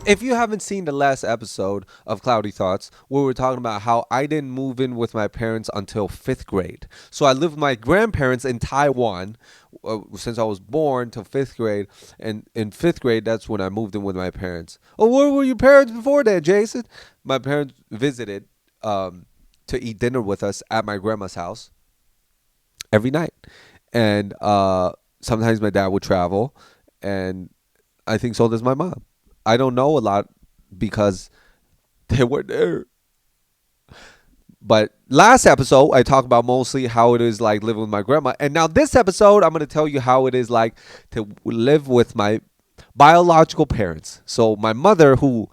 If you haven't seen the last episode of Cloudy Thoughts, we were talking about how I didn't move in with my parents until fifth grade. So I lived with my grandparents in Taiwan since I was born till fifth grade. And in fifth grade, that's when I moved in with my parents. Oh, where were your parents before that, Jason? My parents visited to eat dinner with us at my grandma's house every night. And sometimes my dad would travel, and I think so does my mom. I don't know a lot because they were there. But last episode, I talked about mostly how it is like living with my grandma. And now this episode, I'm going to tell you how it is like to live with my biological parents. So my mother, who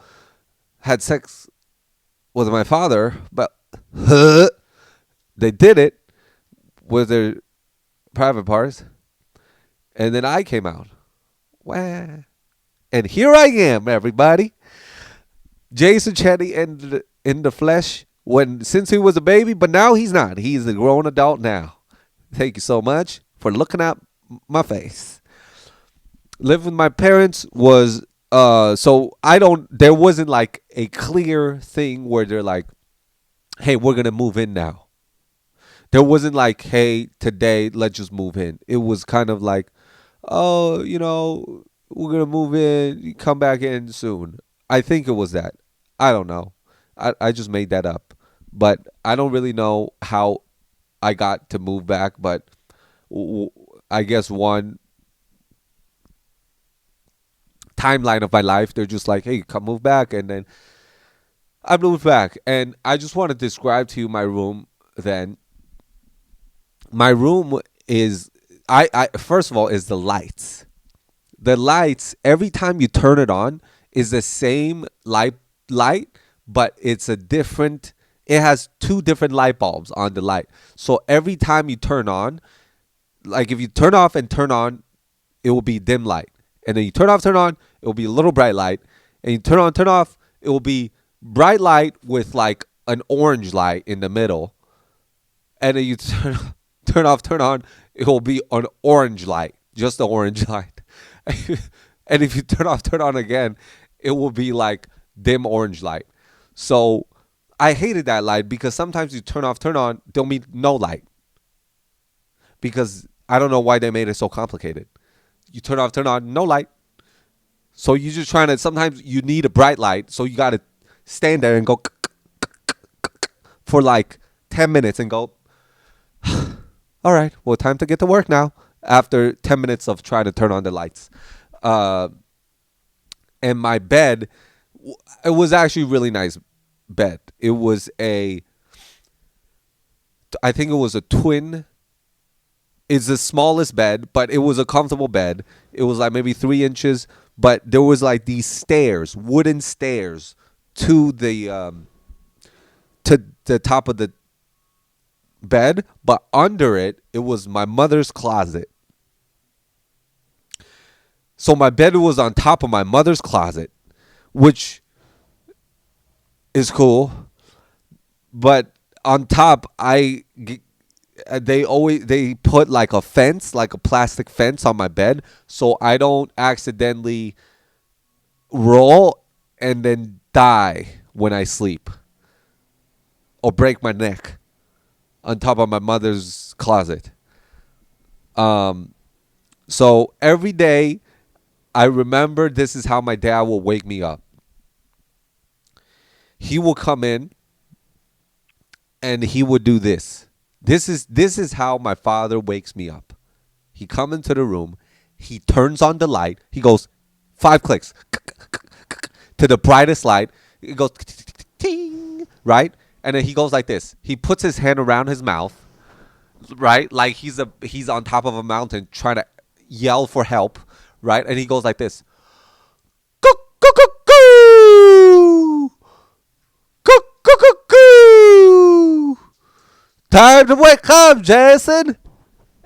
had sex with my father, but they did it with their private parts. And then I came out. Wah. And here I am, everybody. Jason Cheny in the flesh since he was a baby, but now he's not. He's a grown adult now. Thank you so much for looking at my face. Living with my parents was so I don't. There wasn't like a clear thing where they're like, "Hey, we're gonna move in now." There wasn't like, "Hey, today let's just move in." It was kind of like, "Oh, we're gonna move in. You come back in soon." I think it was that. I don't know. I just made that up, but I don't really know how I got to move back. But I guess one timeline of my life, they're just like, "Hey, come move back," and then I moved back. And I just want to describe to you my room. Then my room is I first of all is the lights. The lights, every time you turn it on, is the same light, but it's a different. It has two different light bulbs on the light. So every time you turn on, like if you turn off and turn on, it will be dim light, and then you turn off, turn on, it will be a little bright light, and you turn on, turn off, it will be bright light with like an orange light in the middle, and then you turn off, turn on, it will be an orange light, just the orange light. And if you turn off, turn on again, it will be like dim orange light. So I hated that light because sometimes you turn off, turn on, there'll be no light. Because I don't know why they made it so complicated. You turn off, turn on, no light. So you're just trying to, sometimes you need a bright light. So you got to stand there and go for like 10 minutes and go, all right, well, time to get to work now. After 10 minutes of trying to turn on the lights. And my bed, it was actually a really nice bed. It was I think it was a twin. It's the smallest bed, but it was a comfortable bed. It was like maybe 3 inches, but there was like these stairs, wooden stairs to the top of the bed, but under it, it was my mother's closet. So my bed was on top of my mother's closet, which is cool. But on top, they put like a fence, like a plastic fence on my bed, so I don't accidentally roll and then die when I sleep or break my neck on top of my mother's closet. So every day I remember this is how my dad will wake me up. He will come in and he would do this. This is how my father wakes me up. He comes into the room, he turns on the light, he goes 5 clicks to the brightest light. It goes ting, right? And then he goes like this. He puts his hand around his mouth, right? Like he's on top of a mountain trying to yell for help, right? And he goes like this. Coo-coo-coo-coo! Coo-coo-coo-coo! Time to wake up, Jason.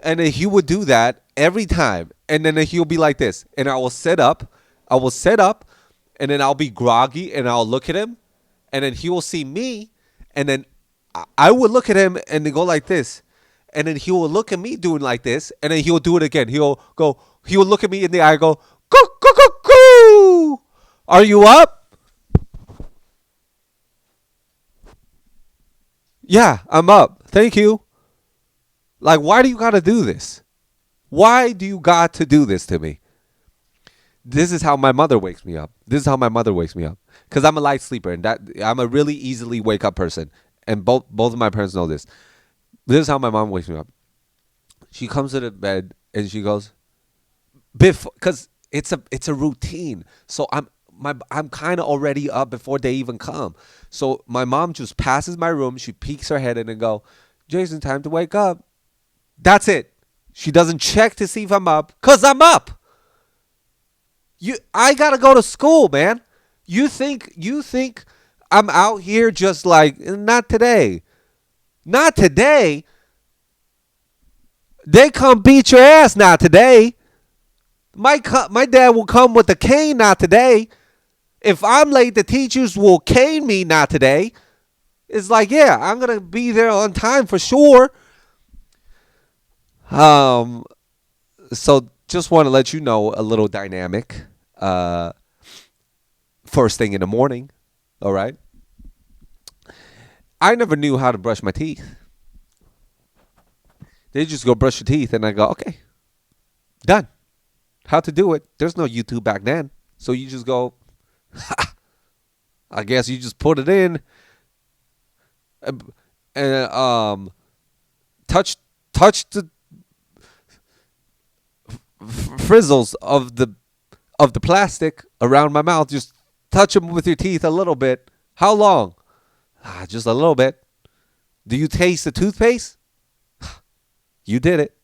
And then he would do that every time. And then he'll be like this. And I will sit up. And then I'll be groggy and I'll look at him. And then he will see me. And then I would look at him and then go like this, and then he will look at me doing like this, and then he'll do it again. He'll go. He will look at me in the eye, and go, "Coo, coo, coo, coo. Are you up? Yeah, I'm up. Thank you." Like, why do you got to do this? Why do you got to do this to me? This is how my mother wakes me up. This is how my mother wakes me up. Because I'm a light sleeper, and that I'm a really easily wake up person. And both of my parents know this. This is how my mom wakes me up. She comes to the bed and she goes, before, because it's a routine. So I'm kind of already up before they even come. So my mom just passes my room. She peeks her head in and go, "Jason, time to wake up." That's it. She doesn't check to see if I'm up, cause I'm up. I gotta go to school, man. You think I'm out here just like, not today, not today. They come beat your ass, not today. My dad will come with a cane, not today. If I'm late, the teachers will cane me, not today. It's like, yeah, I'm gonna be there on time for sure. Um, so just want to let you know a little dynamic. Uh, First thing in the morning. All right. I never knew how to brush my teeth. They just go brush your teeth, and I go, okay, done. How to do it? There's no YouTube back then, so you just go. I guess you just put it in, and touch the frizzles of the plastic around my mouth. Just touch them with your teeth a little bit. How long? Just a little bit. Do you taste the toothpaste? You did it.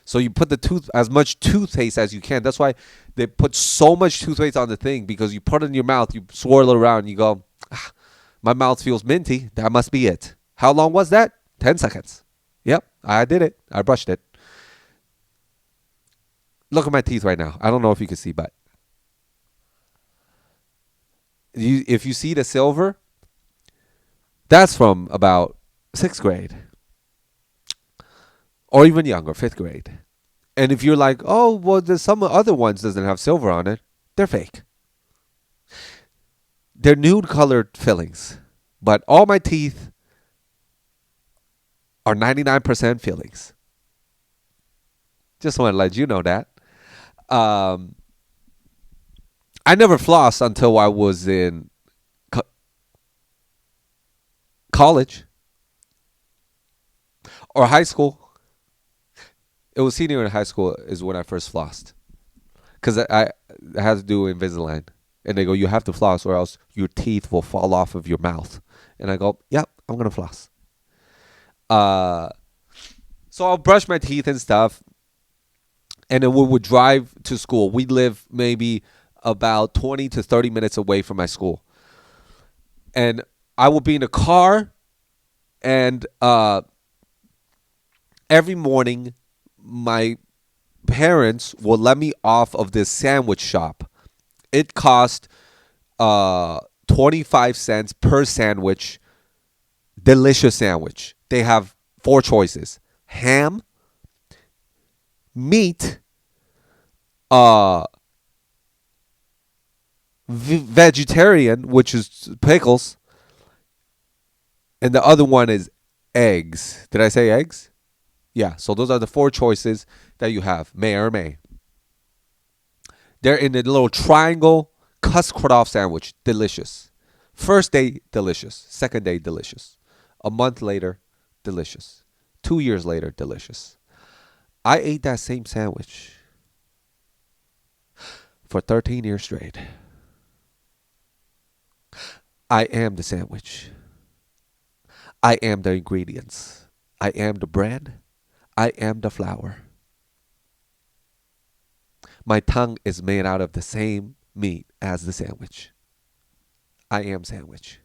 So you put the as much toothpaste as you can. That's why they put so much toothpaste on the thing, because you put it in your mouth, you swirl it around, you go, my mouth feels minty. That must be it. How long was that? 10 seconds. Yep, I did it. I brushed it. Look at my teeth right now. I don't know if you can see, but if you see the silver, that's from about 6th grade or even younger, 5th grade. And if you're like, oh, well, there's some other ones doesn't have silver on it, they're fake. They're nude colored fillings. But all my teeth are 99% fillings. Just want to let you know that. Um, I never flossed until I was in college or high school. It was senior in high school is when I first flossed. Because I had to do Invisalign. And they go, you have to floss or else your teeth will fall off of your mouth. And I go, yep, I'm going to floss. So I'll brush my teeth and stuff. And then we would drive to school. We live maybe about 20 to 30 minutes away from my school. And I would be in a car. And every morning, my parents will let me off of this sandwich shop. It cost 25 cents per sandwich. Delicious sandwich. They have 4 choices: ham, meat, vegetarian, which is pickles, and the other one is eggs. Did I say eggs? Yeah. So those are the 4 choices that you have: may or may. They're in a little triangle cuss cut off sandwich. Delicious. First day, delicious. Second day, delicious. A month later, delicious. 2 years later, delicious. I ate that same sandwich for 13 years straight. I am the sandwich. I am the ingredients. I am the bread. I am the flour. My tongue is made out of the same meat as the sandwich. I am sandwich.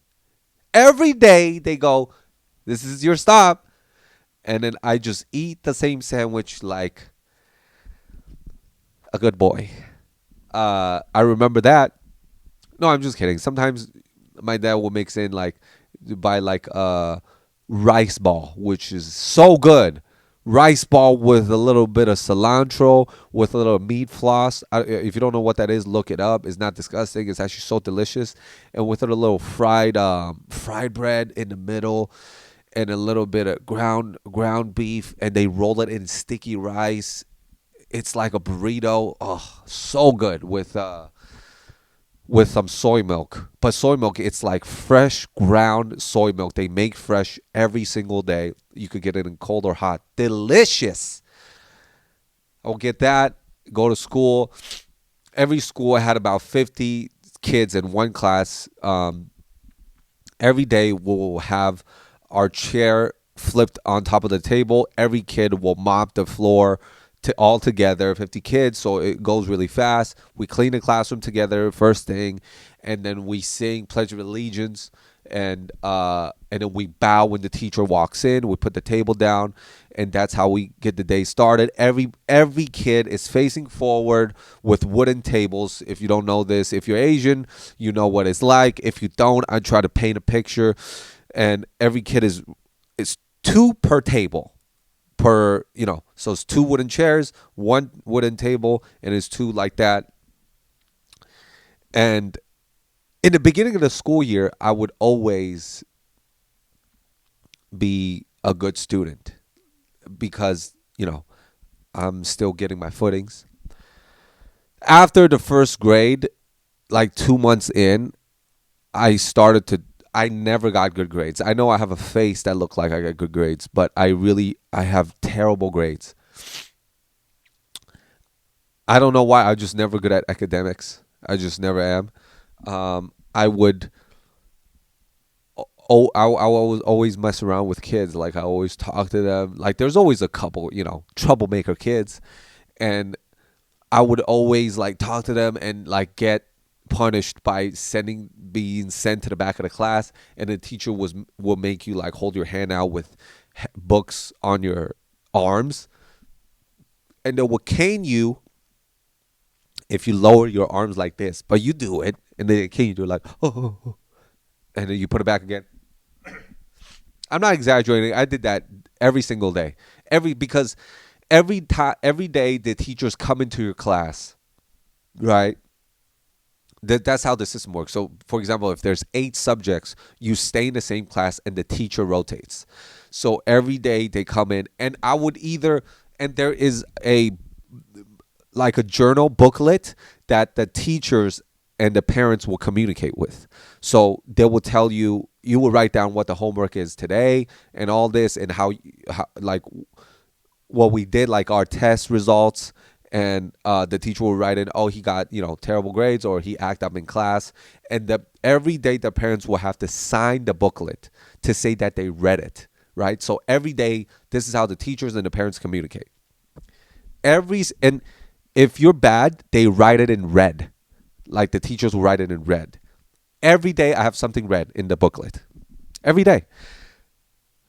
Every day they go, this is your stop. And then I just eat the same sandwich like a good boy. I remember that. No, I'm just kidding. Sometimes my dad will mix in like buy like rice ball, which is so good. Rice ball with a little bit of cilantro, with a little meat floss. If you don't know what that is, look it up. It's not disgusting. It's actually so delicious. And with a little fried bread in the middle, and a little bit of ground beef, and they roll it in sticky rice. It's like a burrito. Oh, so good with some soy milk. But soy milk, it's like fresh ground soy milk. They make fresh every single day. You could get it in cold or hot. Delicious. I'll get that. Go to school. Every school had about 50 kids in one class. Every day we'll have our chair flipped on top of the table. Every kid will mop the floor all together, 50 kids, so it goes really fast. We clean the classroom together first thing, and then we sing Pledge of Allegiance, and then we bow when the teacher walks in. We put the table down, and that's how we get the day started. Every kid is facing forward with wooden tables. If you don't know this, if you're Asian, you know what it's like. If you don't, I try to paint a picture, and every kid is two per table. So it's two wooden chairs, one wooden table, and it's two like that. And in the beginning of the school year, I would always be a good student because, I'm still getting my footings. After the first grade, like 2 months in, I never got good grades. I know I have a face that looks like I got good grades, but I have terrible grades. I don't know why. I'm just never good at academics. I just never am. I would. Oh, I would always mess around with kids. Like I always talk to them. Like there's always a couple, troublemaker kids, and I would always like talk to them and like get punished by being sent to the back of the class, and the teacher will make you like hold your hand out with books on your arms, and they will cane you if you lower your arms like this, but you do it, and they cane you, do like oh, and then you put it back again. I'm not exaggerating. I did that every single day, because every day the teachers come into your class, right? That's how the system works. So, for example, if there's 8 subjects, you stay in the same class and the teacher rotates. So every day they come in, and there is like a journal booklet that the teachers and the parents will communicate with. So they will tell you, you will write down what the homework is today and all this, and how like what we did, like our test results, and the teacher will write in, oh, he got terrible grades, or he acted up in class, and every day the parents will have to sign the booklet to say that they read it, right? So every day, this is how the teachers and the parents communicate. And if you're bad, they write it in red, like the teachers will write it in red. Every day I have something red in the booklet, every day.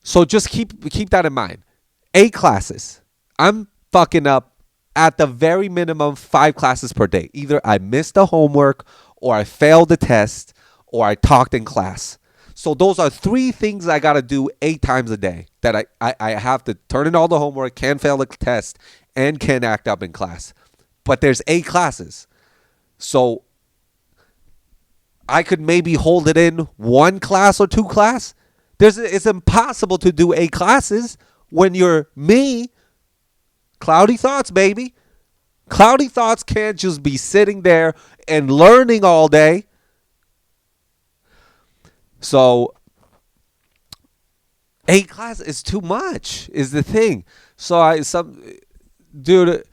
So just keep that in mind. 8 classes. I'm fucking up at the very minimum 5 classes per day. Either I missed the homework, or I failed the test, or I talked in class. So those are 3 things I got to do 8 times a day, that I have to turn in all the homework, can fail the test, and can act up in class. But there's 8 classes. So I could maybe hold it in 1 class or 2 class. It's impossible to do 8 classes when you're me. Cloudy thoughts, baby. Cloudy thoughts can't just be sitting there and learning all day. So 8 classes is too much, is the thing. So dude,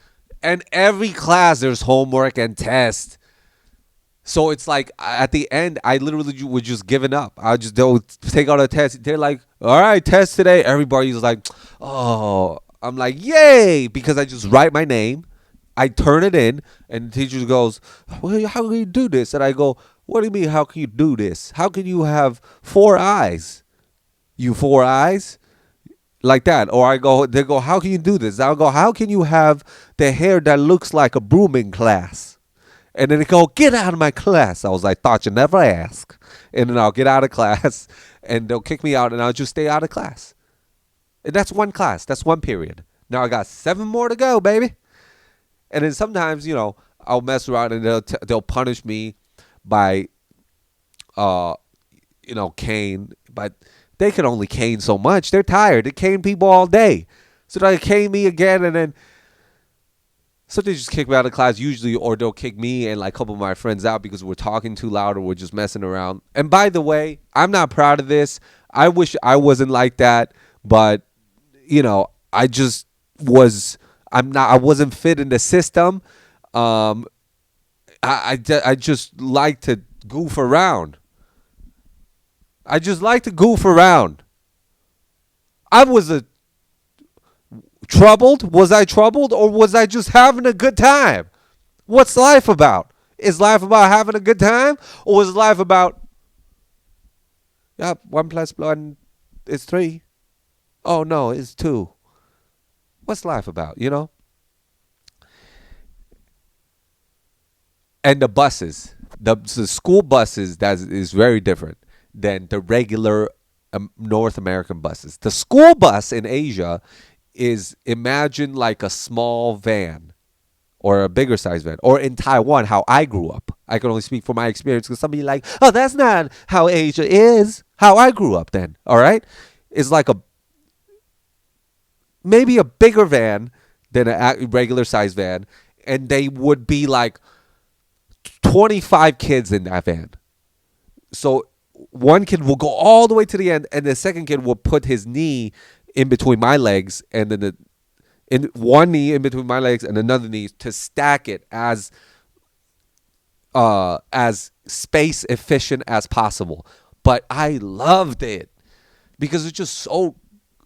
and every class there's homework and test. So it's like at the end, I literally would just giving up. They'll take out a test. They're like, all right, test today. Everybody's like, oh, I'm like, yay, because I just write my name. I turn it in, and the teacher goes, well, how can you do this? And I go, what do you mean, how can you do this? How can you have 4 eyes? You 4 eyes? Like that. Or they go, how can you do this? I'll go, how can you have the hair that looks like a broom in class? And then they go, get out of my class. I was like, thought you never ask. And then I'll get out of class, and they'll kick me out, and I'll just stay out of class. And that's one class. That's one period. Now I got 7 more to go, baby. And then sometimes, I'll mess around and they'll punish me by, uh, cane. But they can only cane so much. They're tired. They cane people all day. So they'll cane me again, and then so they just kick me out of class usually, or they'll kick me and like a couple of my friends out because we're talking too loud or we're just messing around. And by the way, I'm not proud of this. I wish I wasn't like that, but I just was. I'm not. I wasn't fit in the system. Um, I just like to goof around. I just like to goof around. I was a troubled. Was I troubled, or was I just having a good time? What's life about? Is life about having a good time, or is life about, yeah, 1 + 1 is 3? Oh no, it's 2. What's life about? And the buses, the school buses, that is very different than the regular North American buses. The school bus in Asia is, imagine like a small van or a bigger size van, or in Taiwan, how I grew up. I can only speak from my experience because somebody like, oh, that's not how Asia is. How I grew up then, all right? It's like maybe a bigger van than a regular size van, and they would be like 25 kids in that van. So one kid will go all the way to the end, and the second kid will put his knee in between my legs, and then in one knee in between my legs and another knee to stack it as space efficient as possible. But I loved it because it's just so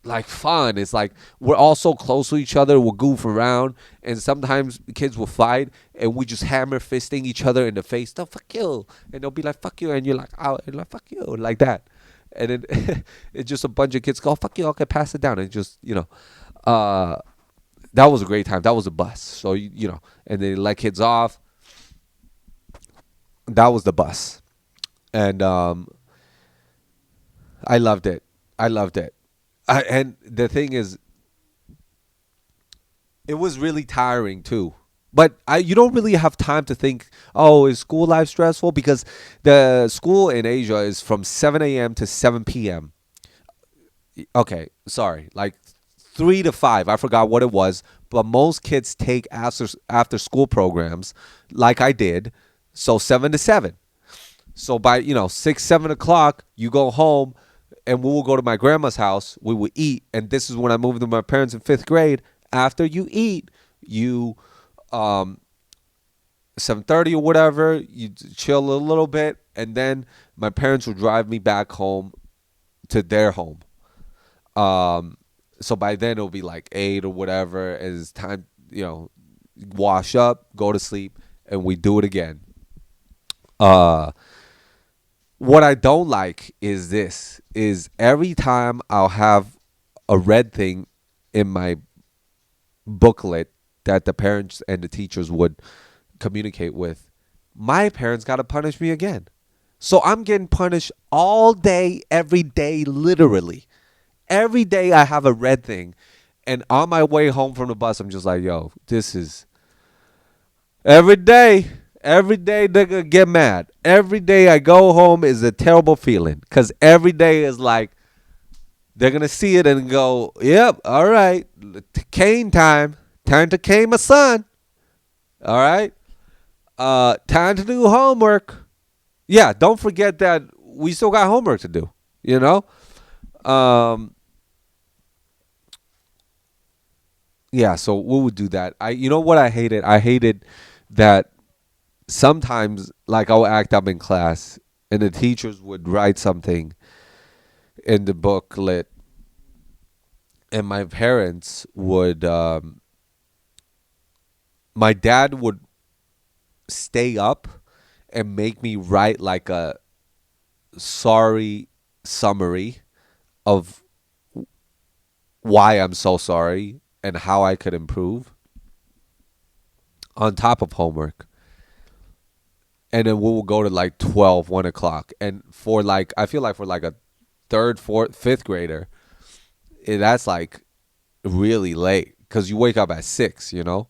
like fun. It's like we're all so close to each other. We'll goof around, and sometimes kids will fight, and we just hammer fisting each other in the face. No, fuck you, and they'll be like, "Fuck you," and you're like, "Oh," and like, "Fuck you," like that. And then it's just a bunch of kids go, "Fuck you," okay, pass it down, and just that was a great time. That was a bus. So and they let kids off. That was the bus, and I loved it. I loved it. And the thing is, it was really tiring too. But you don't really have time to think, oh, is school life stressful? Because the school in Asia is from 7 a.m. to 7 p.m. Okay, sorry, like 3 to 5. I forgot what it was. But most kids take after school programs like I did. So 7 to 7. So by 6, 7 o'clock, you go home, and we will go to my grandma's house. We will eat, and this is when I moved to my parents in 5th grade. After you eat, you 7:30 or whatever, you chill a little bit, and then my parents will drive me back home to their home. So by then it'll be like 8 or whatever. And it's time, wash up, go to sleep, and we do it again. What I don't like is every time I'll have a red thing in my booklet that the parents and the teachers would communicate with, my parents got to punish me again. So I'm getting punished all day, every day, literally. Every day I have a red thing. And on my way home from the bus, I'm just like, yo, this is every day. Every day they're going to get mad. Every day I go home is a terrible feeling. Because every day is like, they're going to see it and go, yep, all right, cane time. Time to cane my son. All right. Time to do homework. Yeah, don't forget that we still got homework to do, Yeah, so we would do that. You know what I hated? I hated that sometimes, like, I would act up in class, and the teachers would write something in the booklet, and my parents would, my dad would stay up and make me write like a sorry summary of why I'm so sorry and how I could improve on top of homework. And then we will go to like 12, 1 o'clock. And for like, I feel like for like a third, fourth, fifth grader, that's like really late because you wake up at 6, you know.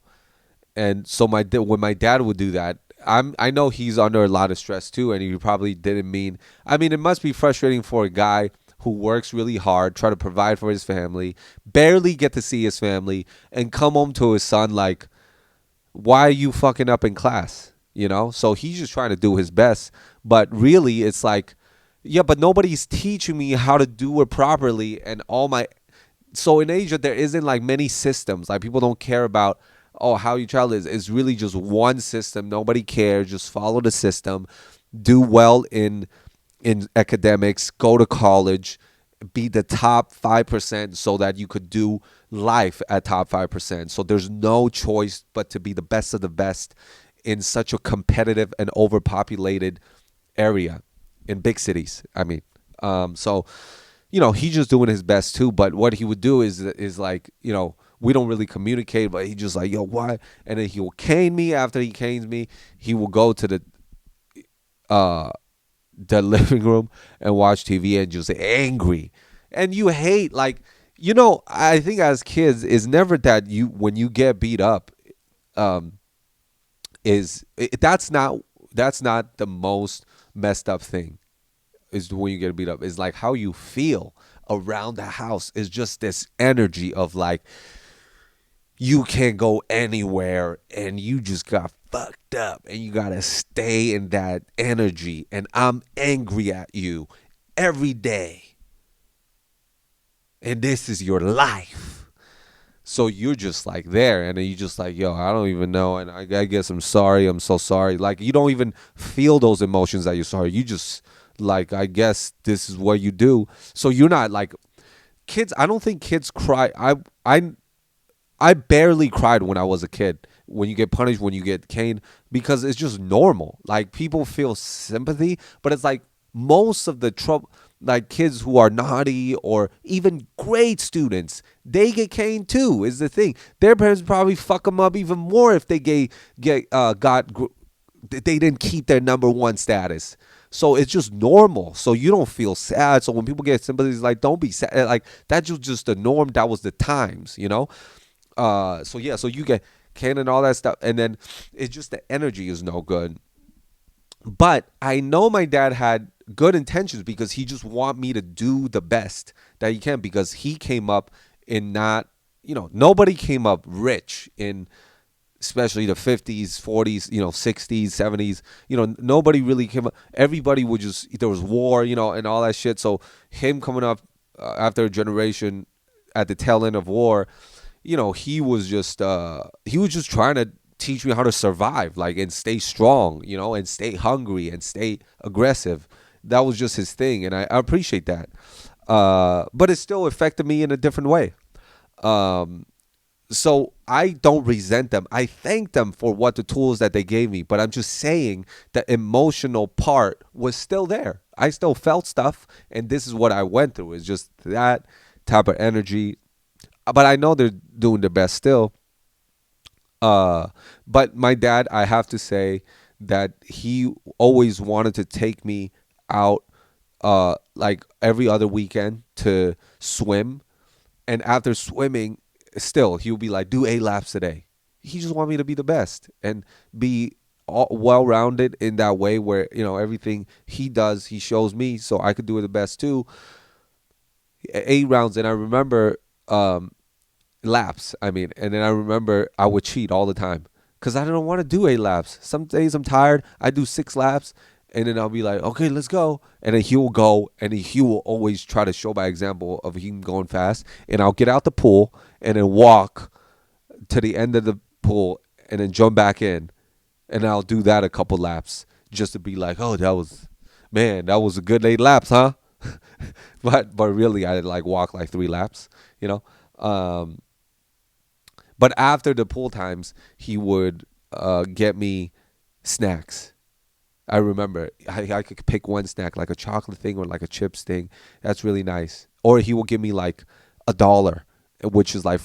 And so when my dad would do that, I know he's under a lot of stress too, and he probably didn't mean. I mean, it must be frustrating for a guy who works really hard, try to provide for his family, barely get to see his family, and come home to his son like, why are you fucking up in class? You know? So he's just trying to do his best. But really, it's like, yeah, but nobody's teaching me how to do it properly. And all my. So in Asia, there isn't like many systems. Like people don't care about, oh, how your child is. It's really just one system. Nobody cares. Just follow the system. Do well in academics, go to college, be the top 5% so that you could do life at top 5%. So there's no choice but to be the best of the best in such a competitive and overpopulated area in big cities. I mean, so he's just doing his best too. But what he would do is like, we don't really communicate, but he just like, yo, why? And then he will cane me. After he canes me, he will go to the living room and watch TV and just angry. And you hate, like, I think as kids, it's never that when you get beat up, um, that's not the most messed up thing. Is when you get beat up. It's like how you feel around the house is just this energy of like you can't go anywhere and you just got fucked up and you gotta stay in that energy, and I'm angry at you every day and this is your life. So you're just like there, and then you just like, yo, I don't even know, and I guess I'm sorry, I'm so sorry. Like you don't even feel those emotions that you're sorry. You just like, I guess this is what you do. So you're not like kids. I don't think kids cry. I barely cried when I was a kid. When you get punished, when you get caned, because it's just normal. Like people feel sympathy, but it's like most of the trouble, like kids who are naughty or even great students, they get caned too. Is the thing. Their parents probably fuck them up even more if they they didn't keep their number one status. So it's just normal. So you don't feel sad. So when people get sympathy, it's like, don't be sad. Like that's just the norm. That was the times, So yeah, so you get canned and all that stuff, and then it's just the energy is no good. But I know my dad had good intentions because he just want me to do the best that he can, because he came up in not, nobody came up rich in especially the 50s, 40s, 60s, 70s. Nobody really came up. Everybody would just, there was war, and all that shit. So him coming up after a generation at the tail end of war, he was just trying to teach me how to survive, like, and stay strong, and stay hungry and stay aggressive. That was just his thing, and I appreciate that. But it still affected me in a different way. So I don't resent them. I thank them for what the tools that they gave me, but I'm just saying the emotional part was still there. I still felt stuff, and this is what I went through. It's just that type of energy. But I know they're doing their best still. But my dad, I have to say that he always wanted to take me out, like every other weekend to swim. And after swimming, still, he would be like, do 8 laps a day. He just wanted me to be the best and be well-rounded in that way where, everything he does, he shows me so I could do it the best too. 8 rounds. And I remember, laps. I mean, and then I remember I would cheat all the time because I don't want to do 8 laps. Some days I'm tired. I do 6 laps, and then I'll be like, okay, let's go. And then he will go, and he will always try to show by example of him going fast. And I'll get out the pool and then walk to the end of the pool and then jump back in. And I'll do that a couple laps just to be like, oh, that was a good 8 laps, huh? but really, I like walk like 3 laps, you know. But after the pool times, he would get me snacks. I remember I could pick one snack, like a chocolate thing or like a chips thing. That's really nice. Or he will give me like $1, which is like,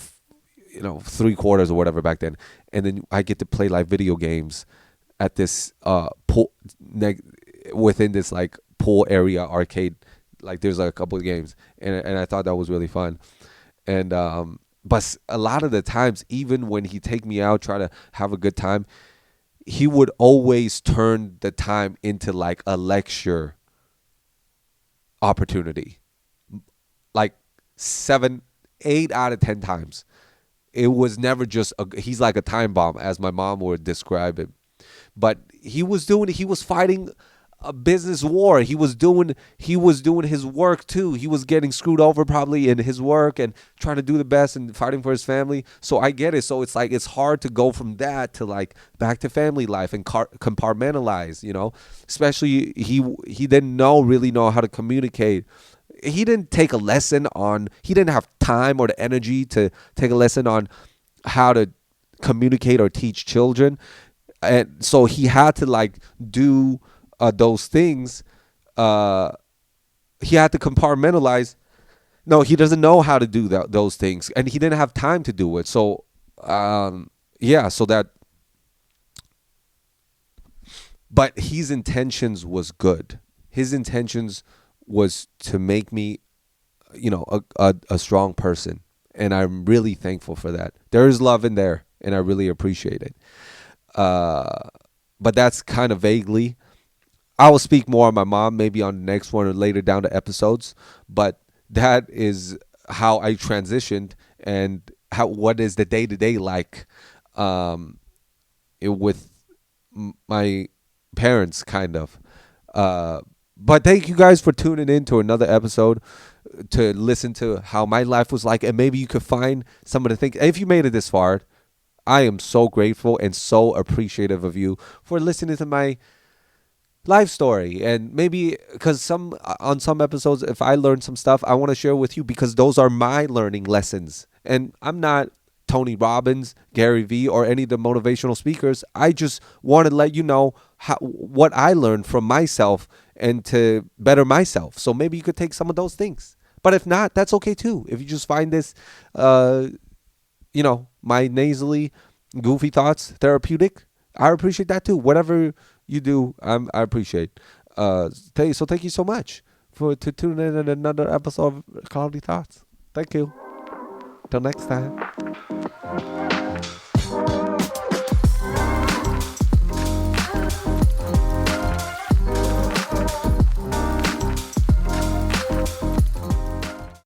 3/4 or whatever back then. And then I get to play like video games at this pool within this like pool area arcade Like there's like a couple of games, and I thought that was really fun. And but a lot of the times, even when he take me out, try to have a good time, he would always turn the time into like a lecture opportunity. Like 7, 8 out of 10 times, it was never just he's like a time bomb, as my mom would describe it. But he was fighting a business war. He was doing his work too. He was getting screwed over probably in his work and trying to do the best and fighting for his family. So I get it. So it's like it's hard to go from that to like back to family life and compartmentalize, Especially he didn't really know how to communicate. He didn't take a lesson on he didn't have time or the energy to take a lesson on how to communicate or teach children. And so he had to like do those things. uh he had to compartmentalize. No, he doesn't know how to do those things, and he didn't have time to do it. So yeah, so that, but his intentions was good. His intentions was to make me, a strong person, and I'm really thankful for that. There is love in there, and I really appreciate it. uh but that's kind of vaguely. I will speak more on my mom maybe on the next one or later down the episodes. But that is how I transitioned, and how what is the day to day like, um, with my parents, kind of. Uh, but thank you guys for tuning in to another episode to listen to how my life was like, and maybe you could find some of the things. If you made it this far, I am so grateful and so appreciative of you for listening to my life story. And maybe because on some episodes, if I learn some stuff, I want to share with you, because those are my learning lessons. And I'm not Tony Robbins, Gary Vee, or any of the motivational speakers. I just want to let you know what I learned from myself and to better myself. So maybe you could take some of those things. But if not, that's okay too. If you just find this uh my nasally goofy thoughts therapeutic, I appreciate that too. Whatever you do, I appreciate. So thank you so much for to tune in another episode of Cloudy Thoughts. Thank you. Till next time.